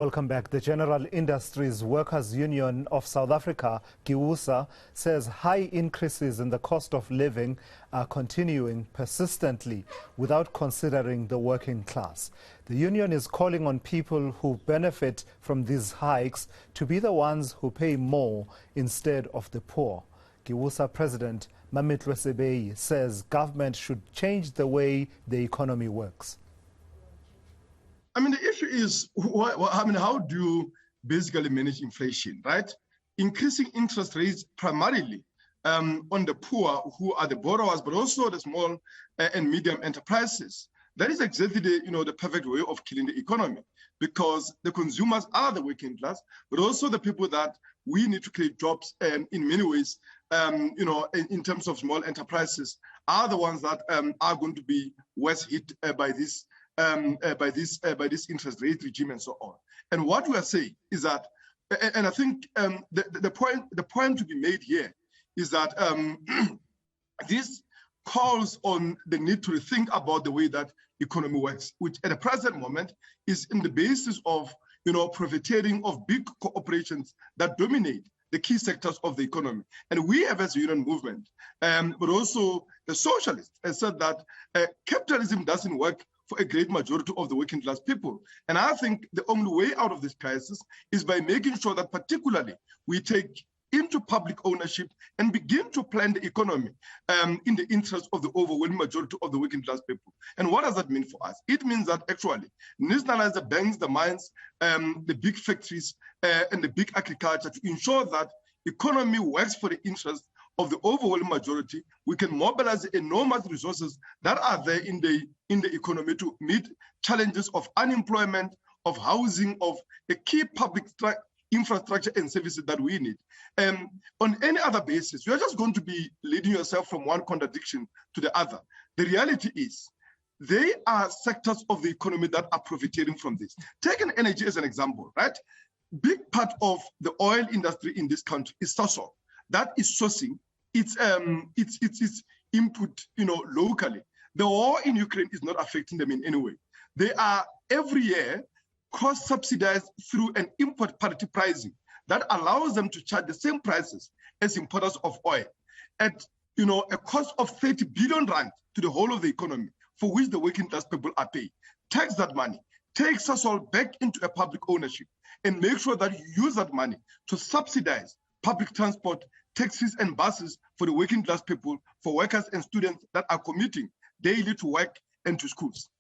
Welcome back. The General Industries Workers Union of South Africa, Giwusa, says high increases in the cost of living are continuing persistently without considering the working class. The union is calling on people who benefit from these hikes to be the ones who pay more instead of the poor. Giwusa President Mametlwe Sebei says government should change the way the economy works. I mean, the issue is, how do you basically manage inflation, right? Increasing interest rates primarily on the poor, who are the borrowers, but also the small and medium enterprises. That is exactly the perfect way of killing the economy, because the consumers are the working class, but also the people that we need to create jobs in many ways, in terms of small enterprises, are the ones that are going to be worst hit by this interest rate regime and so on. And what we are saying is that, and I think the point to be made here is that this calls on the need to rethink about the way that economy works, which at the present moment is in the basis of profiteering of big corporations that dominate the key sectors of the economy. And we have, as a union movement, but also the socialists, have said that capitalism doesn't work for a great majority of the working class people. And I think the only way out of this crisis is by making sure that particularly we take into public ownership and begin to plan the economy in the interest of the overwhelming majority of the working class people. And what does that mean for us? It means that actually nationalize the banks, the mines, the big factories, and the big agriculture to ensure that economy works for the interest of the overwhelming majority. We can mobilize enormous resources that are there in the economy to meet challenges of unemployment, of housing, of the key public infrastructure and services that we need. On any other basis, you're just going to be leading yourself from one contradiction to the other. The reality is, they are sectors of the economy that are profiteering from this. Take an energy as an example, right? Big part of the oil industry in this country is Sasol. That is sourcing its input, locally. The war in Ukraine is not affecting them in any way. They are every year cost subsidized through an import parity pricing that allows them to charge the same prices as importers of oil at a cost of 30 billion rand to the whole of the economy, for which the working class people are paid. Tax that money, take Sasol back into a public ownership, and make sure that you use that money to subsidize public transport, taxis and buses for the working class people, for workers and students that are commuting daily to work and to schools.